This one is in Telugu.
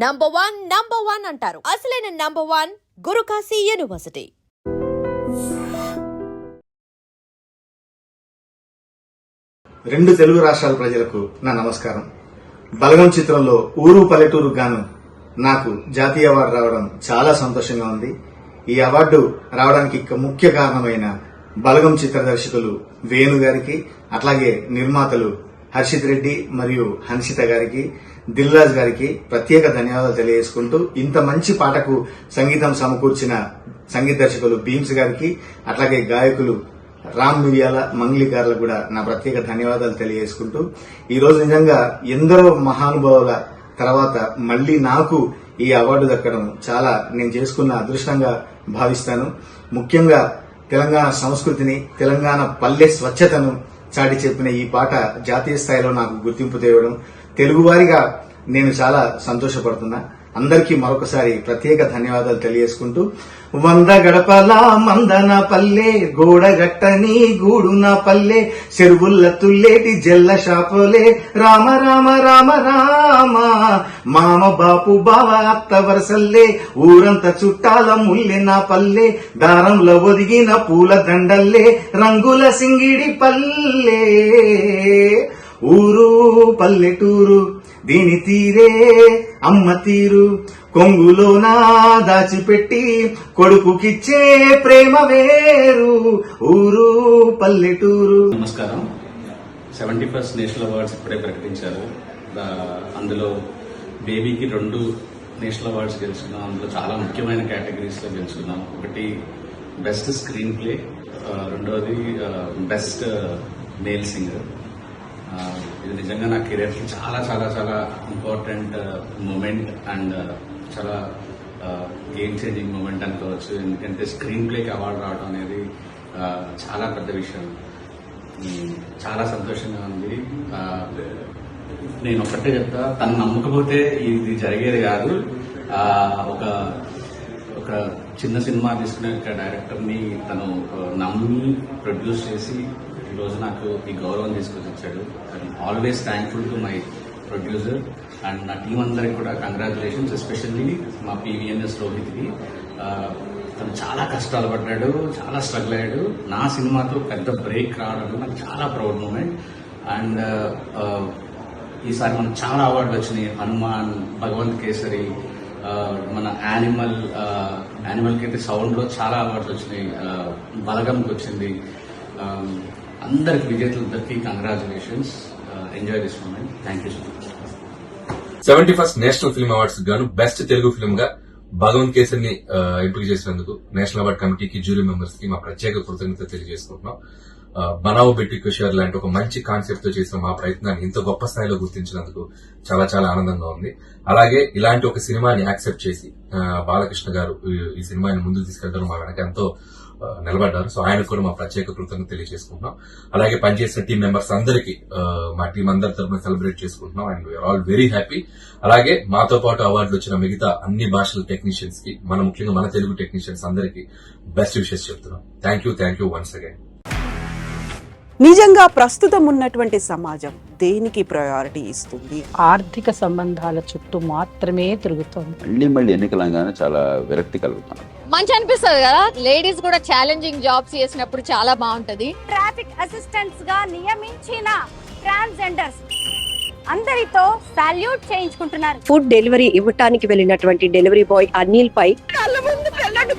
నంబర్ వన్ అంటారు. అసలైన నంబర్ వన్ గురుకాశీ యూనివర్సిటీ. రెండు తెలుగు రాష్ట్రాల ప్రజలకు నా నమస్కారం. బలగం చిత్రంలో ఊరు పల్లెటూరు గాను నాకు జాతీయ అవార్డు రావడం చాలా సంతోషంగా ఉంది. ఈ అవార్డు రావడానికి ముఖ్య కారణమైన బలగం చిత్ర దర్శకులు వేణు గారికి, అట్లాగే నిర్మాతలు హర్షిత్ రెడ్డి మరియు హన్షిత గారికి, దిల్ రాజు గారికి ప్రత్యేక ధన్యవాదాలు తెలియజేసుకుంటూ, ఇంత మంచి పాటకు సంగీతం సమకూర్చిన సంగీత దర్శకులు భీమ్స్ గారికి, అట్లాగే గాయకులు రామ్ మిరియాల, మంగ్లీ గారులకు కూడా నా ప్రత్యేక ధన్యవాదాలు తెలియజేసుకుంటూ, ఈ రోజు నిజంగా ఎందరో మహానుభావుల తర్వాత మళ్లీ నాకు ఈ అవార్డు దక్కడం చాలా నేను చేసుకున్న అదృష్టంగా భావిస్తాను. ముఖ్యంగా తెలంగాణ సంస్కృతిని, తెలంగాణ పల్లె స్వచ్ఛతను చాటి చెప్పిన ఈ పాట జాతీయ స్థాయిలో నాకు గుర్తింపు తేవడం, తెలుగువారిగా నేను చాలా సంతోషపడుతున్నా. అందరికీ మరొకసారి ప్రత్యేక ధన్యవాదాలు తెలియజేసుకుంటూ, 100 గడపల మందన పల్లె, గోడగట్టని గూడున పల్లె, చెరువుల్ల తుల్లేటి జల్ల షాపులే, రామ రామ రామ రామ, మామ బాపు బావ అత్త వరసల్లే, ఊరంత చుట్టాల ముల్లె నా పల్లె, దారంలో ఒదిగిన పూల దండల్లే, రంగుల సింగిడి పల్లె, ఊరు పల్లెటూరు దీని తీరే అమ్మ తీరు, కొంగులోనా దాచిపెట్టి కొడుకుకిచ్చే ప్రేమ వేరు, ఊరు పల్లెటూరు. నమస్కారం. 71st నేషనల్ అవార్డ్స్ ఇప్పుడే ప్రకటించారు. అందులో బేబీకి 2 నేషనల్ అవార్డ్స్ గెలుచుకున్నాం. అందులో చాలా ముఖ్యమైన కేటగిరీస్ లో గెలుచుకున్నాం. ఒకటి బెస్ట్ స్క్రీన్ ప్లే, రెండవది బెస్ట్ మేల్ సింగర్. ఇది నిజంగా నా కెరీర్ కి చాలా చాలా చాలా ఇంపార్టెంట్ మూమెంట్ అండ్ చాలా గేమ్ చేంజింగ్ మూమెంట్ అనుకోవచ్చు. ఎందుకంటే స్క్రీన్ ప్లేకి అవార్డు రావడం అనేది చాలా పెద్ద విషయం. చాలా సంతోషంగా ఉంది. నేను ఒక్కటే చెప్తా, తను నమ్మకపోతే ఇది జరిగేది కాదు. ఒక చిన్న సినిమా తీసుకునే డైరెక్టర్ ని తను నమ్మి ప్రొడ్యూస్ చేసి ఈ రోజు నాకు ఈ గౌరవం తీసుకొచ్చి వచ్చాడు. Always thankful to my producer and నా టీం అందరికి కూడా కంగ్రాచులేషన్స్. ఎస్పెషల్లీ మా PVNS రోహిత్కి. తను చాలా కష్టాలు పడ్డాడు, చాలా స్ట్రగుల్ అయ్యాడు. నా సినిమాతో పెద్ద బ్రేక్ రావడం నాకు చాలా ప్రౌడ్ మూమెంట్. అండ్ ఈసారి మనకు చాలా అవార్డులు వచ్చినాయి. హనుమాన్, భగవంత్ కేసరి, మన యానిమల్కి అయితే సౌండ్ లో చాలా అవార్డులు వచ్చినాయి. బలగంకి వచ్చింది. అందరికి విజేతలందరికీ congratulations. Enjoy this moment. Thank you so much. 71st national film awards గాను బెస్ట్ తెలుగు ఫిల్మ్ గా భగవంత్ కేసరిని ఎంపిక చేసినందుకు నేషనల్ అవార్డ్ కమిటీకి, జ్యూరీ మెంబర్స్ కి మా ప్రత్యేక కృతజ్ఞత తెలియజేసుకుంటున్నాం. బనావో బెట్టి కుషియర్ లాంటి ఒక మంచి కాన్సెప్ట్ తో చేసిన మా ప్రయత్నాన్ని ఇంత గొప్ప స్థాయిలో గుర్తించినందుకు చాలా చాలా ఆనందంగా ఉంది. అలాగే ఇలాంటి ఒక సినిమాని యాక్సెప్ట్ చేసి బాలకృష్ణ గారు ఈ సినిమాని ముందుకు తీసుకెళ్తారు, మా వెనక ఎంతో నిలబడ్డారు. సో ఆయనకు కూడా మా ప్రత్యేక కృతజ్ఞత తెలియజేసుకుంటున్నాం. అలాగే పనిచేసిన టీం మెంబర్స్ అందరికీ మా టీం అందరి తరఫున సెలబ్రేట్ చేసుకుంటున్నాం. And we are all very happy. అలాగే మాతో పాటు అవార్డులు వచ్చిన మిగతా అన్ని భాషల టెక్నీషియన్స్ కి, ముఖ్యంగా మన తెలుగు టెక్నీషియన్స్ అందరికీ బెస్ట్ విషెస్ చెప్తున్నాం. Thank you once again. నిజంగా ప్రస్తుతం ఉన్నటువంటి సమాజం దేనికి ప్రయారిటీ ఇస్తుంది? ఆర్థిక సంబంధాల చుట్టూ మాత్రమే తిరుగుతోంది. మళ్ళీ ఎన్నికలంగానే చాలా విరక్తి కలుగుతున్నాం. మంచి అనిపిస్తుంది కదా, లేడీస్ కూడా ఛాలెంజింగ్ జాబ్స్ చేసినప్పుడు చాలా బాగుంటది. ట్రాఫిక్ అసిస్టెంట్స్ గా నియమించిన ట్రాన్స్జెండర్స్ అందరితో సాల్యూట్ చేయించుకుంటున్నారు. ఫుడ్ డెలివరీ ఇవ్వటానికి వెళ్ళినటువంటి డెలివరీ బాయ్ అనిల్ పై కళ్ళ ముందు పెళ్ళండి